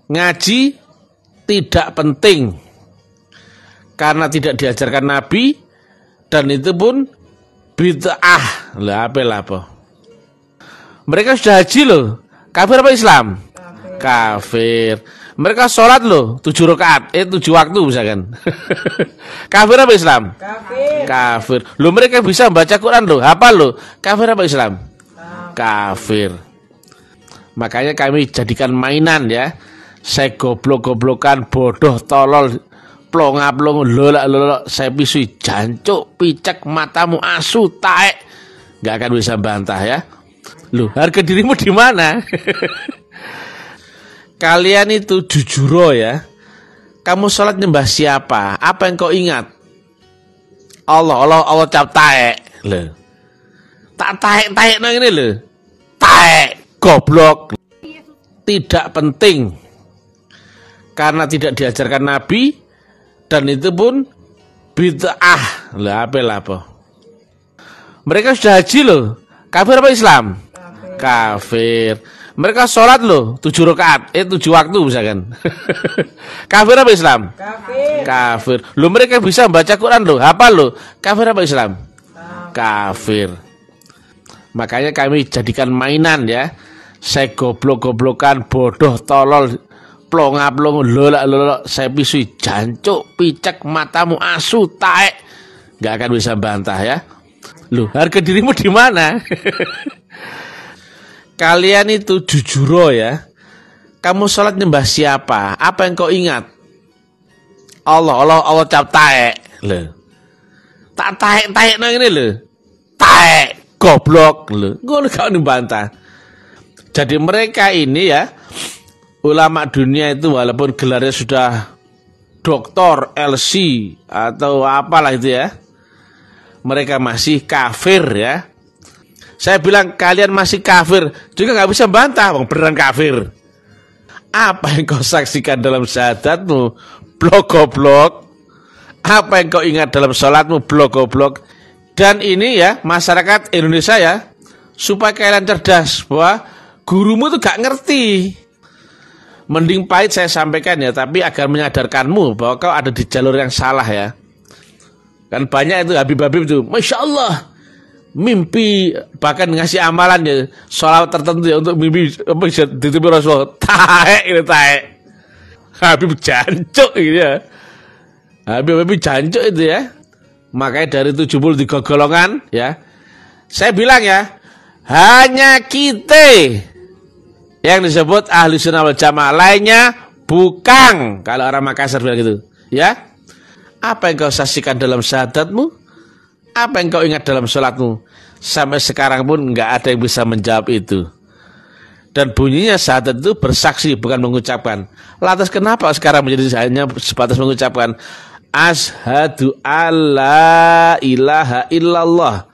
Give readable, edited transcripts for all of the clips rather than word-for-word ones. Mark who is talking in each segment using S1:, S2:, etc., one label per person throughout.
S1: Ngaji tidak penting karena tidak diajarkan Nabi, dan itu pun bid'ah. Lah apa? Mereka sudah haji loh, kafir apa Islam? Kafir. Mereka sholat loh 7 rakaat, 7 waktu misalkan. Kafir apa Islam? Kafir. Loh mereka bisa baca Quran loh, hafal loh. Kafir apa Islam? Kafir. Makanya kami jadikan mainan ya. Saya goblok-goblokan, bodoh, tolol, plonga-plongo, lolak-lolok, saya pisui, jancuk, picek, matamu asu, taek. Gak akan bisa bantah ya. Loh, harga dirimu di mana? Kalian itu jujuro ya. Kamu sholat nyembah siapa? Apa yang kau ingat? Allah cap taek. Loh. Tak taek nang ini loh. Taek, goblok. Tidak penting karena tidak diajarkan Nabi, dan itu pun bid'ah. Lah apa? Mereka sudah haji loh, kafir apa Islam? Kafir. Mereka sholat loh 7 rakaat, 7 waktu misalkan. Kafir apa Islam? Kafir. Loh mereka bisa baca Quran loh, hafal loh. Kafir apa Islam? Kafir. Makanya kami jadikan mainan ya. Saya goblok-goblokan, bodoh, tolol, plonga-plongo, lolak-lolok, saya pisui, jancuk, picek, matamu asu, taek. Gak akan bisa bantah ya. Loh, harga dirimu di mana? Kalian itu jujuro ya. Kamu sholat nyembah siapa? Apa yang kau ingat? Allah cap taek. Loh. Tak taek nang ini loh. Taek, goblok loh. Ngono gak dibantah. Jadi mereka ini ya, ulama dunia itu walaupun gelarnya sudah doktor, LC atau apalah itu ya, mereka masih kafir ya. Saya bilang kalian masih kafir juga nggak bisa bantah, bang, beneran kafir. Apa yang kau saksikan dalam syahadatmu? Blok-goblok. Apa yang kau ingat dalam sholatmu? Blok-goblok. Dan ini ya masyarakat Indonesia ya, supaya kalian cerdas bahwa gurumu tuh gak ngerti. Mending pahit saya sampaikan ya, tapi agar menyadarkanmu bahwa kau ada di jalur yang salah ya. Kan banyak itu Habib-habib itu, Masya Allah, mimpi bahkan ngasih amalan ya, sholawat tertentu ya untuk mimpi ditutupi Rasulullah. Taek ini taek. Habib jancuk gitu ya. Habib jancuk itu ya. Makanya dari 73 golongan ya, saya bilang ya, hanya kita yang disebut ahli sunnah wal jamaah, lainnya bukan. Kalau orang Makassar bilang gitu ya. Apa yang kau saksikan dalam syahadatmu? Apa yang kau ingat dalam sholatmu? Sampai sekarang pun nggak ada yang bisa menjawab itu. Dan bunyinya syahadat itu bersaksi, bukan mengucapkan. Lantas kenapa sekarang menjadi hanya sebatas mengucapkan asyhadu alla ilaha illallah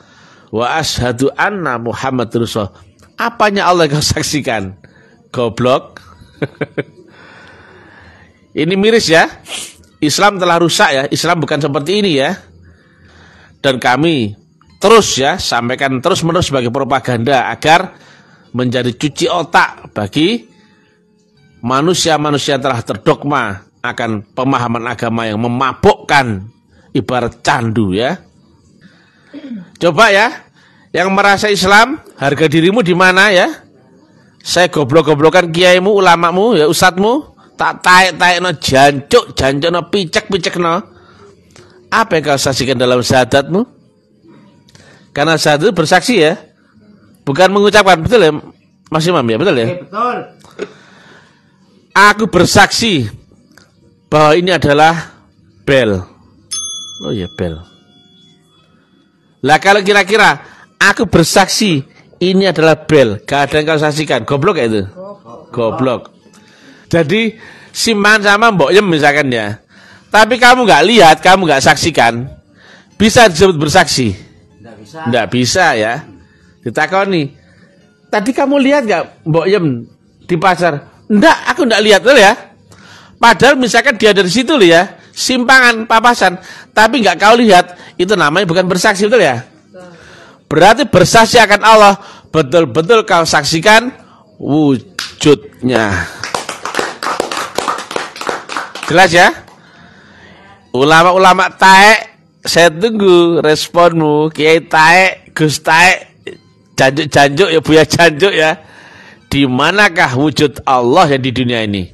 S1: wa asyhadu anna Muhammadur Rasulullah? Apanya Allah yang kau saksikan? Goblok. Ini miris ya. Islam telah rusak ya. Islam bukan seperti ini ya. Dan kami terus ya sampaikan terus-menerus sebagai propaganda agar menjadi cuci otak bagi manusia-manusia yang telah terdogma akan pemahaman agama yang memabukkan ibarat candu ya. Coba ya, yang merasa Islam, harga dirimu di mana ya? Saya goblok-goblokan kiaimu, ulamamu, ya ustadmu, tak taek-taek no, jancuk no, picek no. Apa yang kau saksikan dalam syahadatmu? Karena syahadat itu bersaksi ya, bukan mengucapkan. Betul ya Mas Imam ya, betul ya?
S2: Betul.
S1: Aku bersaksi bahwa ini adalah bel. Oh iya bel. Lah kalau kira-kira aku bersaksi ini adalah bel, gak ada yang kau saksikan, goblok ya itu? Goblok. Jadi Simpan sama Mbok Yem misalkan ya, tapi kamu nggak lihat, kamu nggak saksikan, bisa disebut bersaksi? Nggak bisa ya. Ditakoni, tadi kamu lihat nggak Mbok Yem di pasar? Nggak, aku nggak lihat loh ya. Padahal misalkan dia dari situ loh ya, simpangan papasan, tapi nggak kau lihat, itu namanya bukan bersaksi, betul ya? Berarti bersaksi akan Allah, betul-betul kau saksikan wujudnya. Jelas ya? Ulama-ulama taek, saya tunggu responmu. Kiai taek, Gus taek, janjuk-janjuk ya, Buya janjuk ya. Di manakah wujud Allah yang di dunia ini?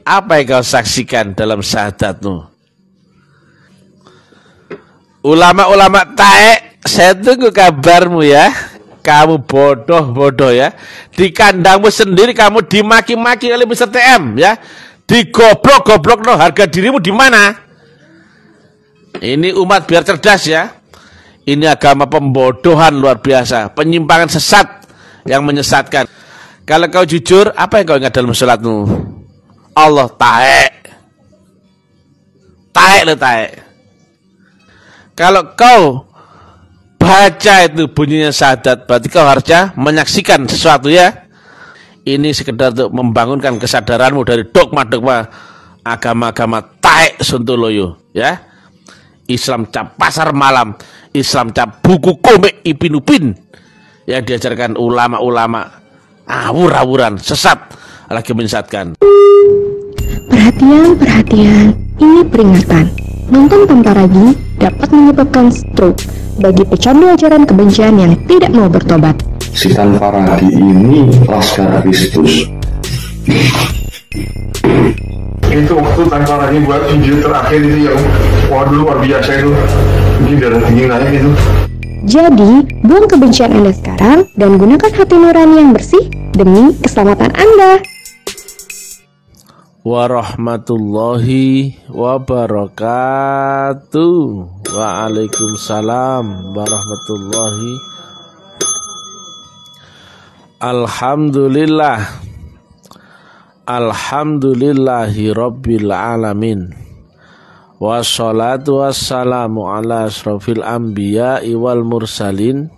S1: Apa yang kau saksikan dalam syahadatmu? Ulama-ulama taek, saya tunggu kabarmu ya. Kamu bodoh-bodoh ya. Di kandangmu sendiri kamu dimaki-maki oleh Mr. TM ya. Digoblok-goblok no, harga dirimu di mana? Ini umat biar cerdas ya. Ini agama pembodohan luar biasa, penyimpangan sesat yang menyesatkan. Kalau kau jujur, apa yang kau ingat dalam sholatmu? Allah taek. Taek lo taek. Kalau kau baca itu bunyinya syahadat, berarti kau harusnya menyaksikan sesuatu ya. Ini sekedar untuk membangunkan kesadaranmu dari dogma-dogma agama-agama taek sontoloyo ya. Islam cap pasar malam, Islam cap buku komik Ipin Upin yang diajarkan ulama-ulama awur-awuran, sesat, lagi menyesatkan.
S2: Perhatian, perhatian, ini peringatan. Nonton tanpa ragi dapat menyebabkan stroke bagi pecandu ajaran kebencian yang tidak mau bertobat.
S3: Si tanpa ragi ini Laskar Kristus.
S4: Itu waktu tanpa ragi buat video terakhir itu ya, waduh luar biasa itu. Mungkin darah tinggi naik itu.
S2: Jadi, buang kebencian Anda sekarang dan gunakan hati nurani yang bersih demi keselamatan Anda.
S1: Warahmatullahi wabarakatuh. Waalaikumsalam warahmatullahi. Alhamdulillah. Alhamdulillahi rabbil alamin. Wassalatu wassalamu ala asrofil anbiya'i wal mursalin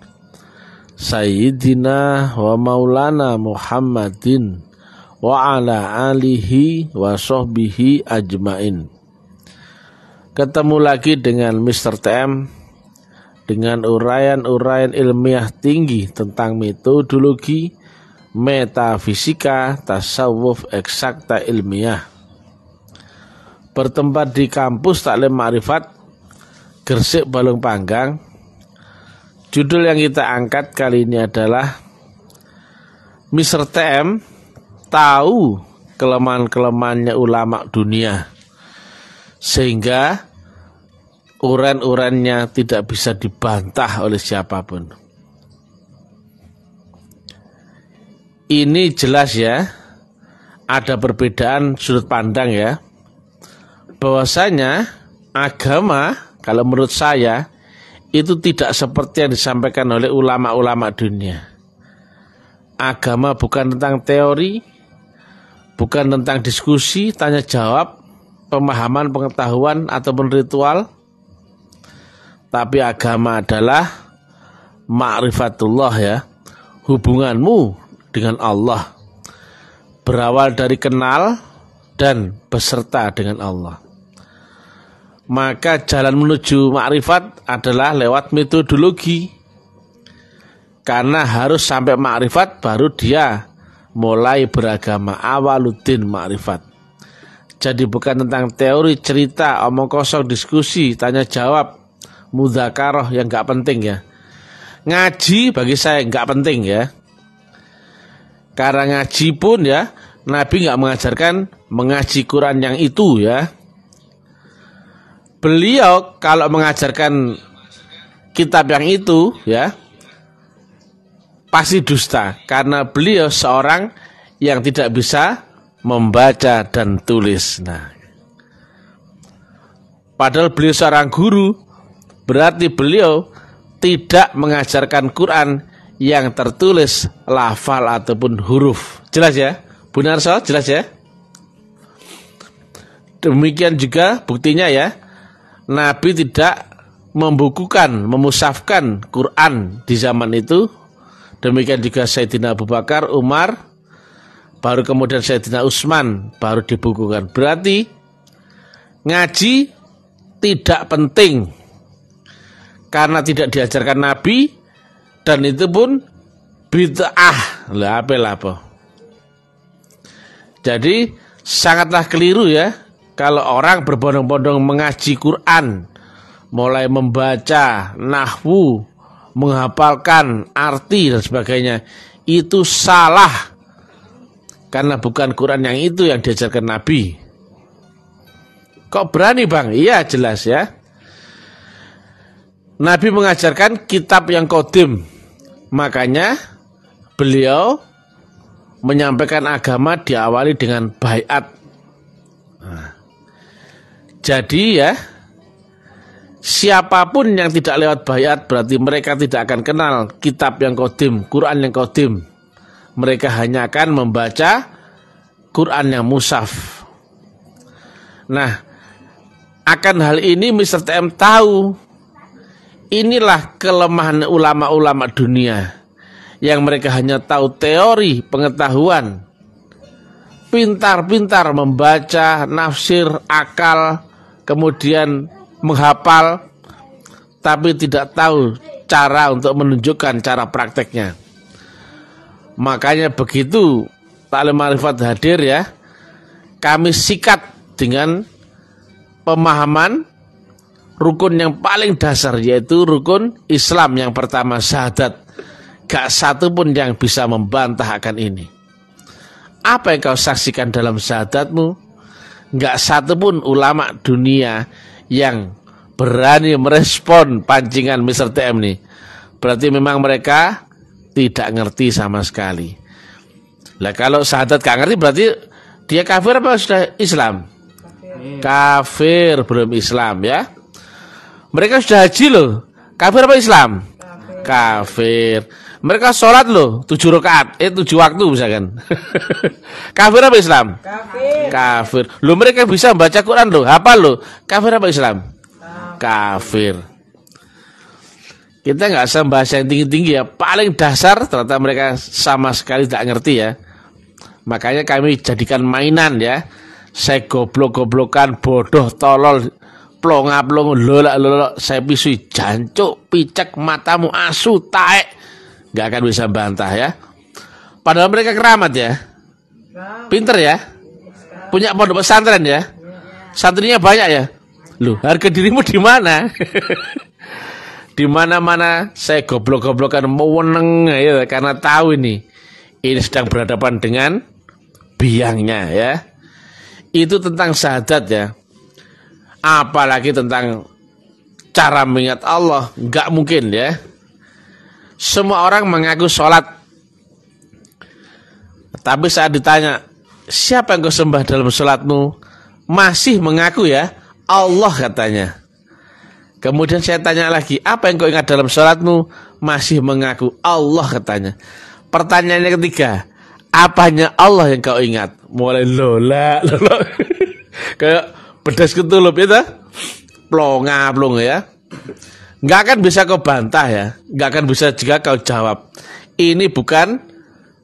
S1: Sayyidina wa maulana Muhammadin wa ala alihi wa sahbihi ajmain. Ketemu lagi dengan Mr. TM dengan uraian-uraian ilmiah tinggi tentang metodologi, metafisika, tasawuf eksakta ilmiah. Bertempat di kampus Taklim Ma'rifat Gresik Balong Panggang. Judul yang kita angkat kali ini adalah Mr. TM tahu kelemahan-kelemahannya ulama dunia sehingga uran-urannya tidak bisa dibantah oleh siapapun. Ini jelas ya, ada perbedaan sudut pandang ya, bahwasanya agama kalau menurut saya itu tidak seperti yang disampaikan oleh ulama-ulama dunia. Agama bukan tentang teori, bukan tentang diskusi, tanya jawab, pemahaman, pengetahuan ataupun ritual, tapi agama adalah ma'rifatullah ya, hubunganmu dengan Allah, berawal dari kenal dan beserta dengan Allah. Maka jalan menuju ma'rifat adalah lewat metodologi, karena harus sampai ma'rifat baru dia mulai beragama. Awaluddin ma'rifat. Jadi bukan tentang teori, cerita, omong kosong, diskusi, tanya jawab, mudzakarah yang gak penting ya. Ngaji bagi saya gak penting ya. Karena ngaji pun ya, Nabi gak mengajarkan mengaji Quran yang itu ya. Beliau kalau mengajarkan kitab yang itu ya, pasti dusta, karena beliau seorang yang tidak bisa membaca dan tulis. Nah, padahal beliau seorang guru, berarti beliau tidak mengajarkan Quran yang tertulis lafal ataupun huruf. Jelas ya? Bu Narso, jelas ya? Demikian juga buktinya ya, Nabi tidak membukukan, memusafkan Quran di zaman itu. Demikian juga Sayyidina Abu Bakar, Umar, baru kemudian Sayyidina Utsman baru dibukukan. Berarti ngaji tidak penting karena tidak diajarkan Nabi, dan itu pun bid'ah. Lah apa. Jadi sangatlah keliru ya Kalau orang berbondong-bondong mengaji Quran, mulai membaca nahwu, menghafalkan arti dan sebagainya, itu salah. Karena bukan Quran yang itu yang diajarkan Nabi. Kok berani bang? Iya jelas ya. Nabi mengajarkan kitab yang qadim. Makanya beliau menyampaikan agama diawali dengan baiat. Jadi ya, siapapun yang tidak lewat baiat berarti mereka tidak akan kenal kitab yang qadim, Quran yang qadim. Mereka hanya akan membaca Quran yang mushaf. Nah, akan hal ini Mr. TM tahu. Inilah kelemahan ulama-ulama dunia, yang mereka hanya tahu teori pengetahuan, pintar-pintar membaca, nafsir, akal, kemudian menghafal, tapi tidak tahu cara untuk menunjukkan cara prakteknya. Makanya begitu Taklim Ma'rifat hadir ya, kami sikat dengan pemahaman rukun yang paling dasar, yaitu rukun Islam yang pertama, syahadat. Gak satu pun yang bisa membantah akan ini. Apa yang kau saksikan dalam syahadatmu? Gak satu pun ulama dunia yang berani merespon pancingan Mr. TM nih. Berarti memang mereka tidak ngerti sama sekali. Lah kalau syahadat gak ngerti berarti dia kafir apa sudah Islam? Kafir, belum Islam ya. Mereka sudah haji loh, kafir apa Islam? Kafir. Mereka sholat loh, 7 rakaat, 7 waktu misalkan. Kafir apa Islam? Kafir. Loh mereka bisa membaca Quran loh, hafal loh. Kafir apa Islam? Kafir. Kita nggak usah bahas yang tinggi-tinggi ya, paling dasar ternyata mereka sama sekali tak ngerti ya. Makanya kami jadikan mainan ya. Saya goblok-goblokan, bodoh, tolol, plonga-plongo, lolak-lolak, saya pisui, jancuk, picek, matamu asu, taek. Gak akan bisa bantah ya. Padahal mereka keramat ya, pinter ya, punya pondok pesantren ya, santrinya banyak ya. Loh, harga dirimu di mana? Di mana-mana saya goblok-goblokan meweneng ya, karena tahu ini sedang berhadapan dengan biangnya ya. Itu tentang syahadat ya. Apalagi tentang cara mengingat Allah, nggak mungkin ya. Semua orang mengaku sholat, tapi saat ditanya siapa yang kau sembah dalam sholatmu, masih mengaku ya Allah katanya. Kemudian saya tanya lagi, apa yang kau ingat dalam sholatmu, masih mengaku Allah katanya. Pertanyaannya ketiga, apanya Allah yang kau ingat? Mulai lola kayak pedas ketulup itu, plonga ya. Nggak akan bisa kau bantah ya, nggak akan bisa juga kau jawab. Ini bukan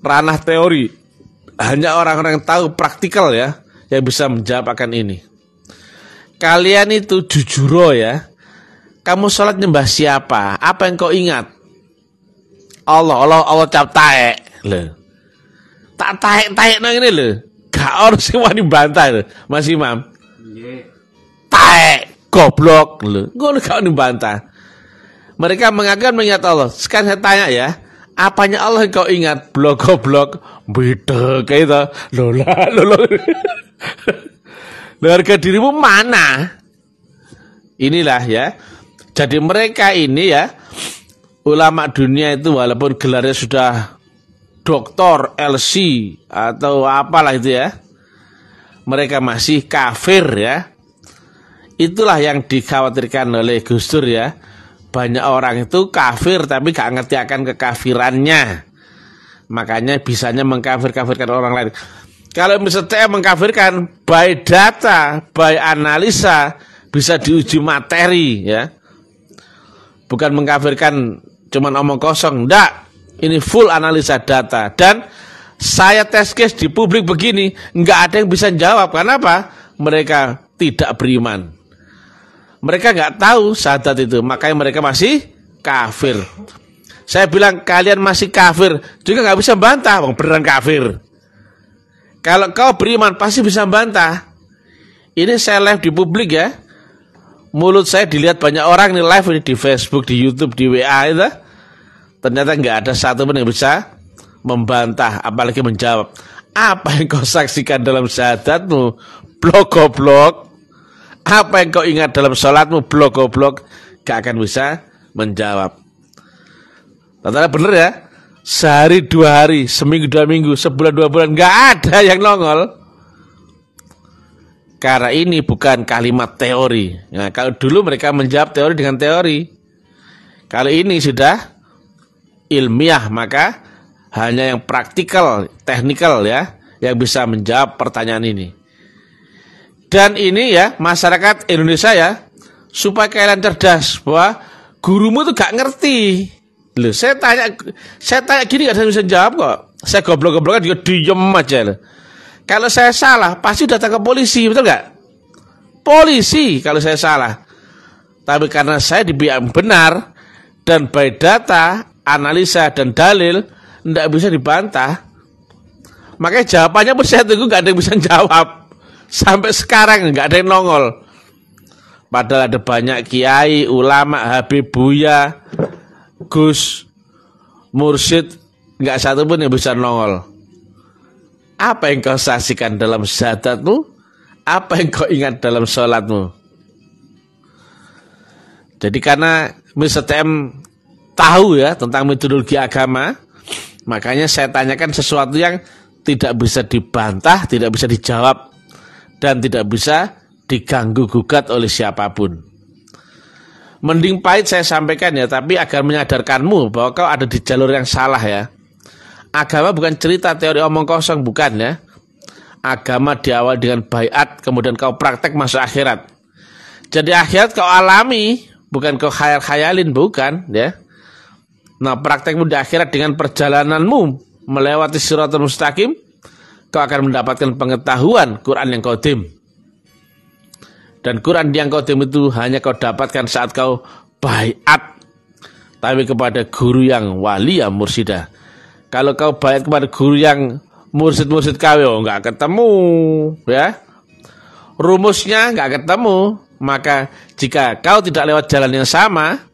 S1: ranah teori, hanya orang-orang yang tahu praktikal ya yang bisa menjawab akan ini. Kalian itu jujur ya, kamu sholat nyembah siapa? Apa yang kau ingat? Allah cap taek loh, tak taek nang ini loh, gak harus wani bantah loh, Mas Imam. Taek goblok loh, gue gak wani bantah. Mereka mengaku mengingat Allah. Sekarang saya tanya ya, apanya Allah yang kau ingat? Blok-blok, beda kayak itu. Lola. Harga dirimu mana? Inilah ya. Jadi mereka ini ya, ulama dunia itu walaupun gelarnya sudah doktor, LC atau apalah itu ya, mereka masih kafir ya. Itulah yang dikhawatirkan oleh Gus Dur ya. Banyak orang itu kafir tapi gak ngerti akan kekafirannya. Makanya bisanya mengkafir-kafirkan orang lain. Kalau misalnya mengkafirkan by data, by analisa, bisa diuji materi ya. Bukan mengkafirkan cuman omong kosong, enggak. Ini full analisa data. Dan saya tes case di publik begini, enggak ada yang bisa jawab. Kenapa? Mereka tidak beriman. Mereka nggak tahu syahadat itu, makanya mereka masih kafir. Saya bilang kalian masih kafir, juga nggak bisa bantah, beneran kafir. Kalau kau beriman pasti bisa bantah. Ini saya live di publik ya. Mulut saya dilihat banyak orang nih live ini di Facebook, di YouTube, di WA itu. Ternyata nggak ada satu pun yang bisa membantah, apalagi menjawab. Apa yang kau saksikan dalam syahadatmu? Blok goblok. Apa yang kau ingat dalam sholatmu? Blok goblok. Gak akan bisa menjawab. Ternyata bener ya. Sehari 2 hari, seminggu 2 minggu, sebulan 2 bulan, nggak ada yang nongol. Karena ini bukan kalimat teori. Nah, kalau dulu mereka menjawab teori dengan teori. Kalau ini sudah ilmiah, maka hanya yang praktikal, teknikal ya, yang bisa menjawab pertanyaan ini. Dan ini ya, masyarakat Indonesia ya, supaya kalian cerdas bahwa gurumu tuh gak ngerti. Loh, saya tanya gini gak bisa jawab kok. Saya goblok-goblokan juga diem aja loh. Kalau saya salah, pasti datang ke polisi, betul nggak? Polisi kalau saya salah. Tapi karena saya di pihak benar, dan by data, analisa, dan dalil, nggak bisa dibantah. Makanya jawabannya pun saya tunggu, nggak ada yang bisa jawab. Sampai sekarang nggak ada yang nongol. Padahal ada banyak kiai, ulama, Habib Buya, Gus, Mursyid, nggak satu pun yang bisa nongol. Apa yang kau saksikan dalam syahadatmu? Apa yang kau ingat dalam sholatmu? Jadi karena Mr. TM tahu ya tentang metodologi agama, makanya saya tanyakan sesuatu yang tidak bisa dibantah, tidak bisa dijawab, dan tidak bisa diganggu gugat oleh siapapun. Mending pahit saya sampaikan ya, tapi agar menyadarkanmu bahwa kau ada di jalur yang salah ya. Agama bukan cerita teori omong kosong, bukan ya. Agama diawali dengan baiat, kemudian kau praktek masuk akhirat. Jadi akhirat kau alami, bukan kau khayal-khayalin, bukan ya. Nah, praktekmu di akhirat dengan perjalananmu melewati siratal mustaqim, kau akan mendapatkan pengetahuan Quran yang qadim. Dan Quran yang qadim itu hanya kau dapatkan saat kau baiat, tapi kepada guru yang wali ya mursidah. Kalau kau baiat kepada guru yang mursid-mursid kau nggak ketemu ya, rumusnya nggak ketemu, maka jika kau tidak lewat jalan yang sama,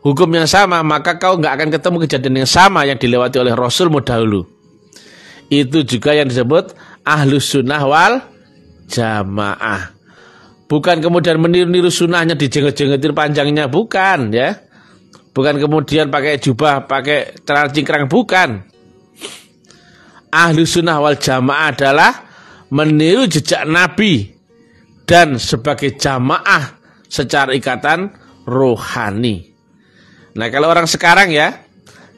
S1: hukum yang sama, maka kau nggak akan ketemu kejadian yang sama yang dilewati oleh Rasulmu dahulu. Itu juga yang disebut ahlus sunnah wal jamaah. Bukan kemudian meniru-niru sunnahnya dijenggot-jenggotin panjangnya, bukan ya. Bukan kemudian pakai jubah, pakai celana cingkrang, bukan. Ahlus sunnah wal jamaah adalah meniru jejak Nabi dan sebagai jamaah secara ikatan rohani. Nah, kalau orang sekarang ya,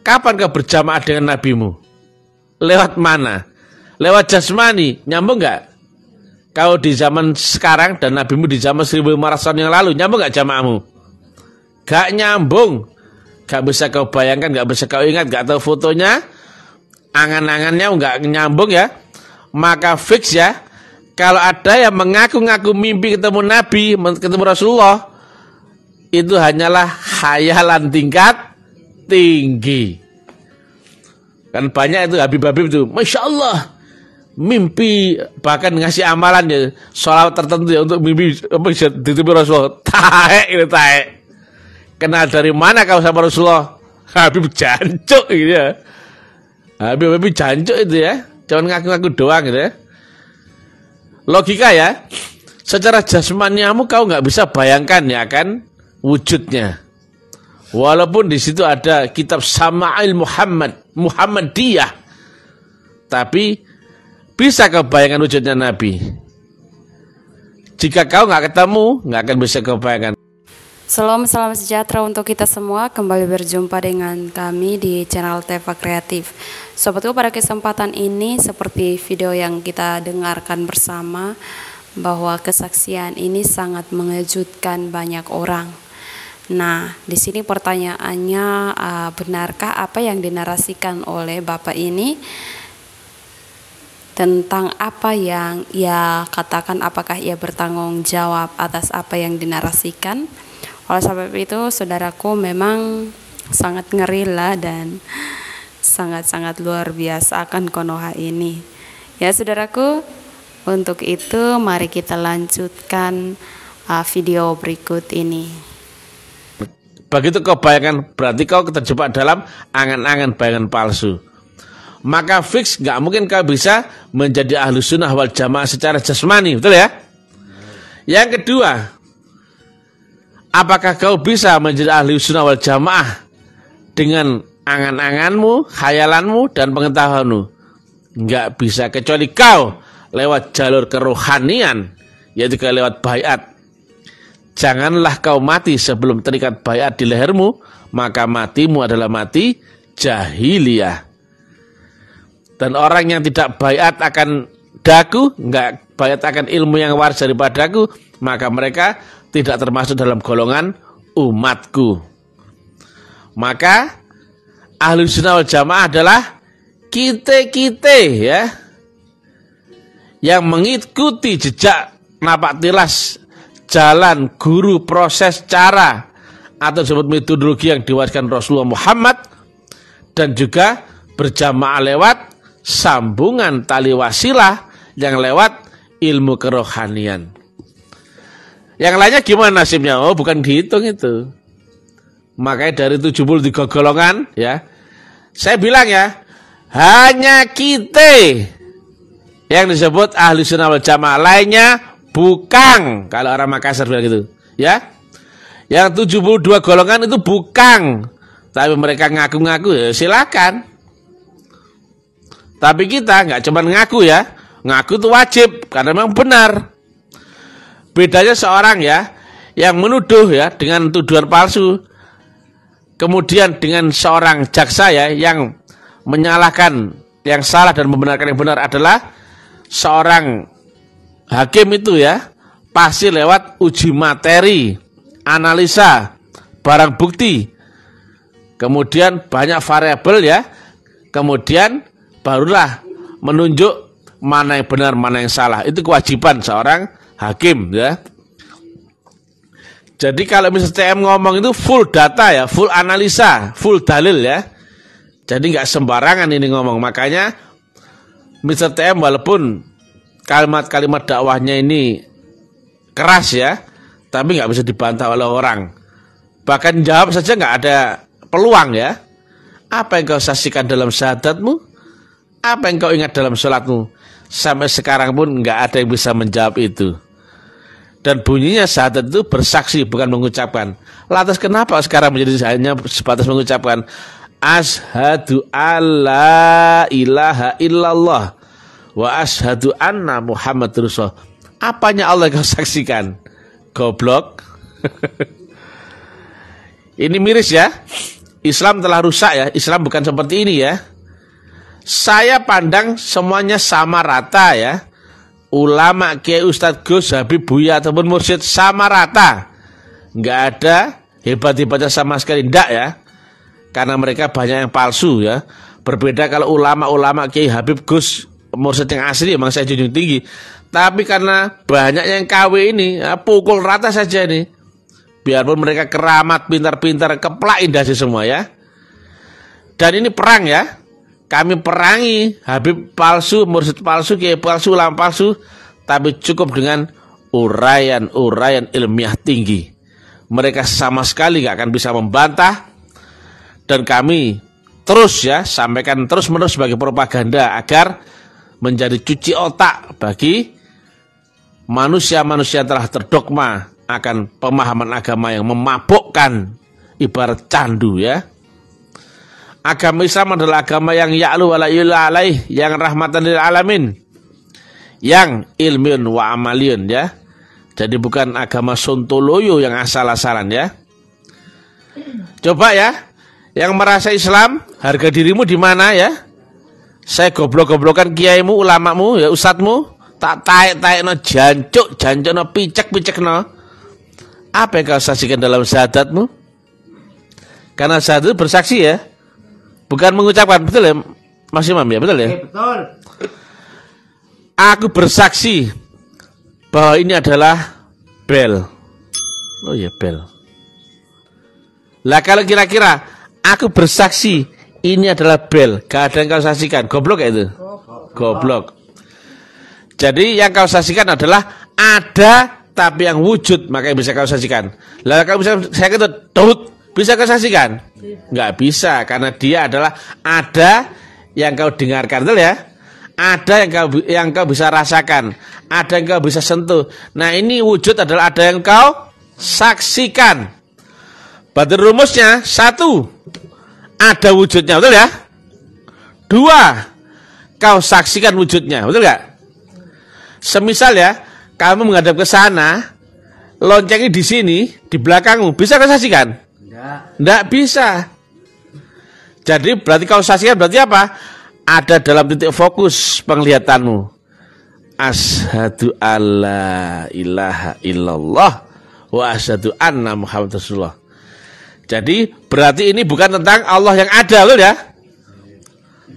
S1: kapan kau berjamaah dengan nabimu? Lewat mana? Lewat jasmani, nyambung nggak? Kau di zaman sekarang dan nabimu di zaman 1500 tahun yang lalu, nyambung nggak jamaahmu? Gak nyambung. Gak bisa kau bayangkan, gak bisa kau ingat, gak tahu fotonya, angan-angannya gak nyambung ya. Maka fix ya, kalau ada yang mengaku-ngaku mimpi ketemu Nabi, ketemu Rasulullah, itu hanyalah khayalan tingkat tinggi. Kan banyak itu Habib-Habib itu, Masya Allah, mimpi bahkan ngasih amalan ya, sholawat tertentu ya untuk mimpi bisa ditemu Rasulullah. Taek itu taek. Kenal dari mana kau sama Rasulullah? Habib jancuk gitu ya. Habib jancuk itu ya. Jangan ngaku-ngaku doang gitu ya. Logika ya. Secara jasmaniamu kau nggak bisa bayangkan ya kan wujudnya. Walaupun di situ ada kitab Sama'il Muhammadiyah. Tapi bisa kau bayangkan wujudnya Nabi. Jika kau nggak ketemu, nggak akan bisa kau bayangkan.
S5: Salam sejahtera untuk kita semua. Kembali berjumpa dengan kami di channel Teva Kreatif. Sobatku, pada kesempatan ini seperti video yang kita dengarkan bersama, bahwa kesaksian ini sangat mengejutkan banyak orang. Nah, di sini pertanyaannya, benarkah apa yang dinarasikan oleh Bapak ini tentang apa yang ia katakan? Apakah ia bertanggung jawab atas apa yang dinarasikan? Oleh sebab itu, saudaraku, memang sangat ngeri lah dan sangat-sangat luar biasa akan Konoha ini. Ya, saudaraku, Untuk itu mari kita lanjutkan video berikut ini.
S1: Begitu kau bayangkan, berarti kau terjebak dalam angan-angan bayangan palsu. Maka fix nggak mungkin kau bisa menjadi ahlu sunnah wal jamaah secara jasmani, betul ya? Yang kedua, apakah kau bisa menjadi ahlu sunnah wal jamaah dengan angan-anganmu, khayalanmu, dan pengetahuanmu? Nggak bisa, kecuali kau lewat jalur kerohanian, yaitu lewat baiat. Janganlah kau mati sebelum terikat baiat di lehermu, maka matimu adalah mati jahiliyah. Dan orang yang tidak baiat akan daku, enggak baiat akan ilmu yang waris daripadaku, maka mereka tidak termasuk dalam golongan umatku. Maka Ahlus Sunnah wal Jamaah adalah kita ya, yang mengikuti jejak napak tilas jalan, guru, proses, cara atau disebut metodologi yang diwariskan Rasulullah Muhammad, dan juga berjamaah lewat sambungan tali wasilah yang lewat ilmu kerohanian. Yang lainnya gimana nasibnya? Oh, bukan dihitung itu. Makanya dari 73 golongan ya, saya bilang ya, hanya kita yang disebut ahli sunnah wal jamaah, lainnya bukan. Kalau orang Makassar bilang gitu ya, yang 72 golongan itu bukan, tapi mereka ngaku-ngaku, ya silakan. Tapi kita nggak cuma ngaku ya, ngaku itu wajib karena memang benar. Bedanya seorang ya yang menuduh ya dengan tuduhan palsu, kemudian dengan seorang jaksa ya yang menyalahkan yang salah dan membenarkan yang benar adalah seorang hakim itu ya, pasti lewat uji materi, analisa, barang bukti, kemudian banyak variabel ya, kemudian barulah menunjuk mana yang benar, mana yang salah. Itu kewajiban seorang hakim ya. Jadi kalau Mr. TM ngomong itu full data ya, full analisa, full dalil ya. Jadi nggak sembarangan ini ngomong. Makanya Mr. TM walaupun kalimat-kalimat dakwahnya ini keras ya, tapi nggak bisa dibantah oleh orang. Bahkan jawab saja nggak ada peluang ya. Apa yang kau saksikan dalam syahadatmu? Apa yang kau ingat dalam sholatmu? Sampai sekarang pun nggak ada yang bisa menjawab itu. Dan bunyinya syahadat itu bersaksi, bukan mengucapkan. Lantas kenapa sekarang menjadi hanya sebatas mengucapkan asyhadu alla ilaha illallah wa asyhadu anna Muhammadur Rasulullah. Apanya Allah yang kau saksikan? Goblok. Ini miris ya. Islam telah rusak ya. Islam bukan seperti ini ya. Saya pandang semuanya sama rata ya. Ulama, kiai, ustadz, gus, habib, buya ataupun mursyid sama rata. Nggak ada hebat-hebatnya sama sekali. Nggak ya. Karena mereka banyak yang palsu ya. Berbeda kalau ulama-ulama, kiai, habib, gus, mursyid yang asli memang saya junjung tinggi. Tapi karena banyak yang KW ini ya, pukul rata saja ini. Biarpun mereka keramat, pintar-pintar, keplak indah sih semua ya. Dan ini perang ya. Kami perangi habib palsu, mursyid palsu, kiai palsu, ulama palsu, tapi cukup dengan uraian-uraian ilmiah tinggi. Mereka sama sekali gak akan bisa membantah. Dan kami terus ya sampaikan terus-menerus sebagai propaganda agar menjadi cuci otak bagi manusia-manusia yang telah terdogma akan pemahaman agama yang memabukkan, ibarat candu ya. Agama Islam adalah agama yang ya'lu wa la yu'la alaih, yang rahmatan lil alamin, yang ilmiun wa amaliyun ya. Jadi bukan agama sontoloyo yang asal-asalan ya. Coba ya, yang merasa Islam, harga dirimu di mana ya? Saya goblok-goblokan kiaimu, ulamamu, ya ustadmu, tak taek-taek no, jancuk no, picek no. Apa yang kau saksikan dalam syahadatmu? Karena syahadat itu bersaksi ya, bukan mengucapkan, betul ya Mas Imam ya, betul ya?
S6: Betul.
S1: Aku bersaksi bahwa ini adalah bel. Oh iya bel. Lah kalau kira-kira aku bersaksi ini adalah bel, gak ada yang kau saksikan, goblok ya itu? Goblok. Jadi yang kau saksikan adalah ada tapi yang wujud, makanya bisa kau saksikan. Lalu kalau bisa saya kata Daud, bisa kau saksikan? Nggak bisa, karena dia adalah ada yang kau dengarkan, betul ya? Ada yang kau bisa rasakan, ada yang kau bisa sentuh. Nah, ini wujud adalah ada yang kau saksikan. Berarti rumusnya 1, ada wujudnya, betul ya? 2, kau saksikan wujudnya, betul nggak? Semisal ya, kamu menghadap ke sana, loncengnya di sini, di belakangmu, bisa kau saksikan? Nggak bisa. Jadi berarti kau saksikan berarti apa? Ada dalam titik fokus penglihatanmu. Asyhadu alla ilaha illallah wa asyhadu anna Muhammadar Rasulullah. Jadi berarti ini bukan tentang Allah yang ada, betul ya?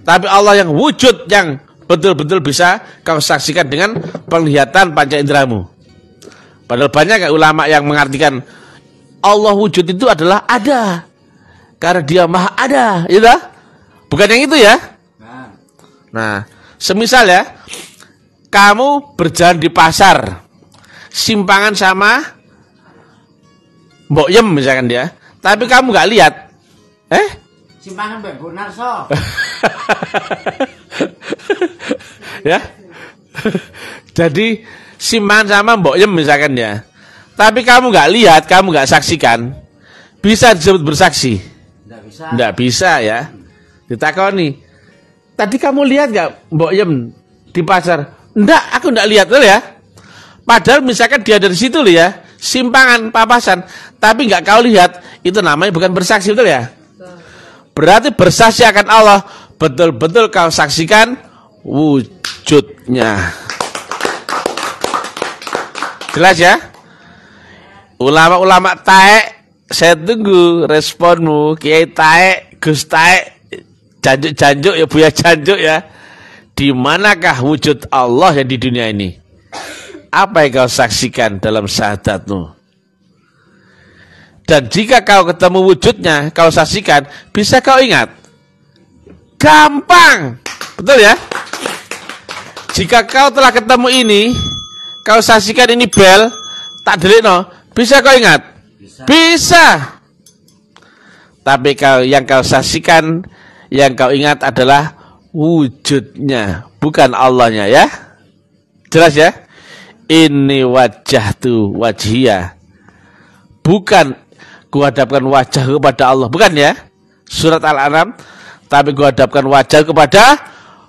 S1: Tapi Allah yang wujud, yang betul-betul bisa kau saksikan dengan penglihatan panca inderamu. Padahal banyak ulama yang mengartikan Allah wujud itu adalah ada, karena dia maha ada, gitu? Bukan yang itu ya? Nah, semisal ya, kamu berjalan di pasar, simpangan sama Mbok Yem misalkan dia, tapi kamu nggak lihat,
S6: simpangan Mbak Gunarso.
S1: Ya, jadi simpangan sama Mbok Yem misalkan ya, tapi kamu nggak lihat, kamu nggak saksikan, bisa disebut bersaksi? Nggak bisa ya. Ditakoni, tadi kamu lihat nggak Mbok Yem di pasar? Nggak, aku nggak lihat, betul ya. Padahal misalkan dia dari situ loh ya, simpangan papasan, tapi nggak kau lihat, itu namanya bukan bersaksi, betul ya. Berarti bersaksi akan Allah, betul-betul kau saksikan wujudnya. Jelas ya? Ulama-ulama taek, saya tunggu responmu. Kiai taek, Gus taek, janjuk-janjuk ya, Buya janjuk ya. Di manakah wujud Allah yang di dunia ini? Apa yang kau saksikan dalam syahadatmu? Dan jika kau ketemu wujudnya, kau saksikan, bisa kau ingat? Gampang, betul ya? Jika kau telah ketemu ini, kau saksikan ini bel, tak delikno, bisa kau ingat? Bisa. Tapi yang kau saksikan, yang kau ingat adalah wujudnya, bukan Allahnya ya. Jelas ya? Ini wajhatu wajhiyah. Bukan kuhadapkan wajah kepada Allah, bukan ya? Surat Al-An'am, tapi kuhadapkan wajah kepada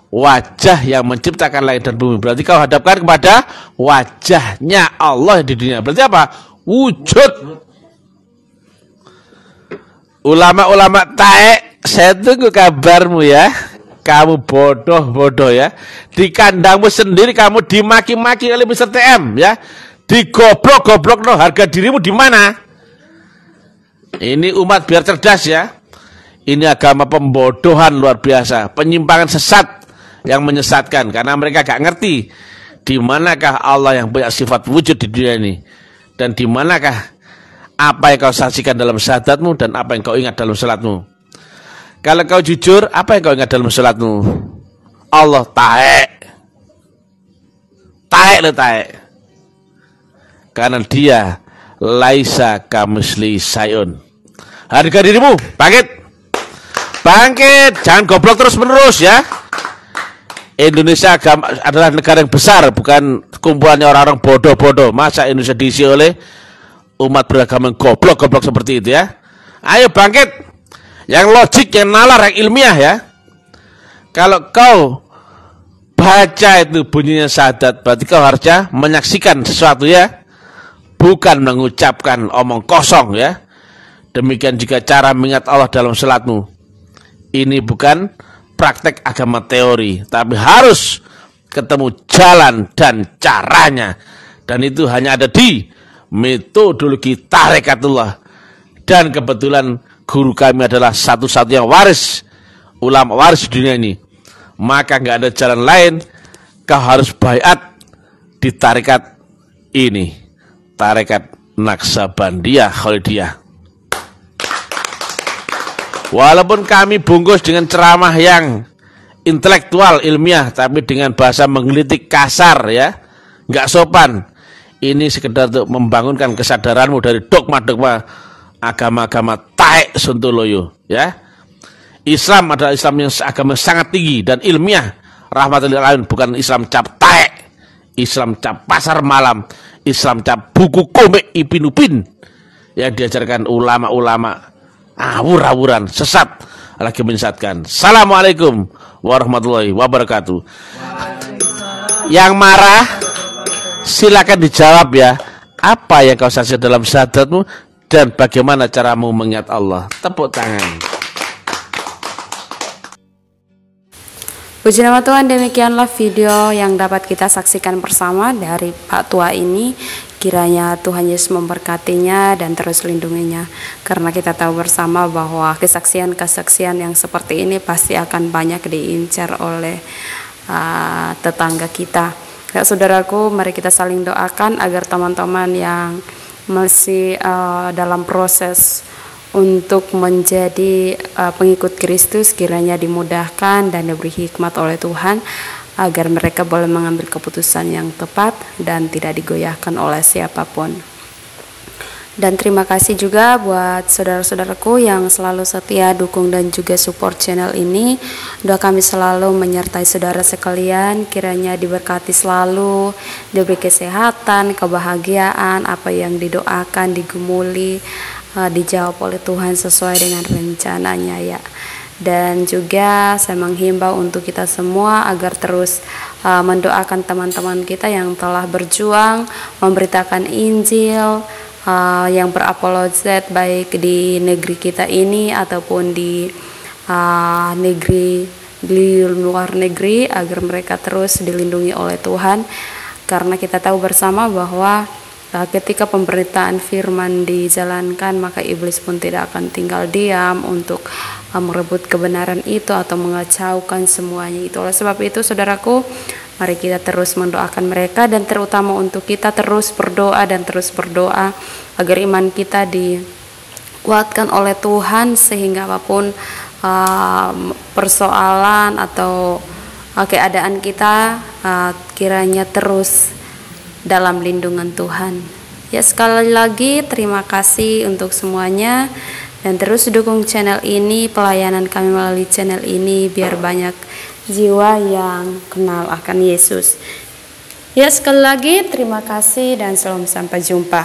S1: wajah yang menciptakan langit dan bumi. Berarti kau hadapkan kepada wajahnya Allah di dunia. Berarti apa? Wujud. Ulama-ulama taek, saya tunggu kabarmu ya. Kamu bodoh-bodoh ya. Di kandangmu sendiri kamu dimaki-maki oleh Mr. TM ya. Digoblok-goblok, no, harga dirimu di mana? Ini umat biar cerdas ya. Ini agama pembodohan luar biasa, penyimpangan sesat yang menyesatkan karena mereka gak ngerti di manakah Allah yang punya sifat wujud di dunia ini, dan di manakah apa yang kau saksikan dalam syahadatmu dan apa yang kau ingat dalam salatmu. Kalau kau jujur, apa yang kau ingat dalam salatmu? Allah taek, lo taek, karena dia laisa kamisli sayun. Harga dirimu, bangkit, jangan goblok terus menerus ya. Indonesia adalah negara yang besar, bukan kumpulannya orang-orang bodoh-bodoh. Masa Indonesia diisi oleh umat beragama yang goblok-goblok seperti itu ya. Ayo bangkit, yang logik, yang nalar, yang ilmiah ya. Kalau kau baca itu bunyinya syahadat, berarti kau harusnya menyaksikan sesuatu ya, bukan mengucapkan omong kosong ya. Demikian juga cara mengingat Allah dalam salatmu. Ini bukan praktek agama teori, tapi harus ketemu jalan dan caranya. Dan itu hanya ada di metodologi tarekatullah. Dan kebetulan guru kami adalah satu-satunya waris, ulama waris di dunia ini. Maka nggak ada jalan lain, kau harus baiat di tarekat ini, tarekat Naksabandiyah Khalidiyah. Walaupun kami bungkus dengan ceramah yang intelektual, ilmiah, tapi dengan bahasa menggelitik kasar ya, nggak sopan. Ini sekedar untuk membangunkan kesadaranmu dari dogma-dogma agama-agama taek sontoloyo ya. Islam adalah Islam yang agama sangat tinggi dan ilmiah, rahmatul lil alamin, bukan Islam cap taek, Islam cap pasar malam, Islam cap buku komik Ipin Upin yang diajarkan ulama-ulama awur-awuran, sesat, lagi menyesatkan. Assalamualaikum warahmatullahi wabarakatuh. Yang marah silakan dijawab ya. Apa yang kau saksikan dalam syahadatmu dan bagaimana caramu mengingat Allah? Tepuk tangan.
S5: Puji nama Tuhan, demikianlah video yang dapat kita saksikan bersama dari Pak Tua ini. Kiranya Tuhan Yesus memberkatinya dan terus lindunginya. Karena kita tahu bersama bahwa kesaksian-kesaksian yang seperti ini pasti akan banyak diincar oleh tetangga kita. Ya, saudaraku, mari kita saling doakan agar teman-teman yang masih dalam proses untuk menjadi pengikut Kristus kiranya dimudahkan dan diberi hikmat oleh Tuhan agar mereka boleh mengambil keputusan yang tepat dan tidak digoyahkan oleh siapapun. Dan terima kasih juga buat saudara-saudaraku yang selalu setia dukung dan juga support channel ini. Doa kami selalu menyertai saudara sekalian, kiranya diberkati selalu, diberi kesehatan, kebahagiaan, apa yang didoakan, digumuli, dijawab oleh Tuhan sesuai dengan rencananya ya. Dan juga saya menghimbau untuk kita semua agar terus mendoakan teman-teman kita yang telah berjuang memberitakan Injil, yang berapologet baik di negeri kita ini ataupun di luar negeri, agar mereka terus dilindungi oleh Tuhan. Karena kita tahu bersama bahwa ketika pemberitaan firman dijalankan, maka iblis pun tidak akan tinggal diam untuk merebut kebenaran itu atau mengacaukan semuanya itu. Oleh sebab itu, saudaraku, mari kita terus mendoakan mereka, dan terutama untuk kita terus berdoa dan terus berdoa agar iman kita dikuatkan oleh Tuhan, sehingga apapun persoalan atau keadaan kita kiranya terus dalam lindungan Tuhan. Ya, sekali lagi terima kasih untuk semuanya, dan terus dukung channel ini, pelayanan kami melalui channel ini, biar banyak jiwa yang kenal akan Yesus. Ya, sekali lagi terima kasih dan shalom, sampai jumpa.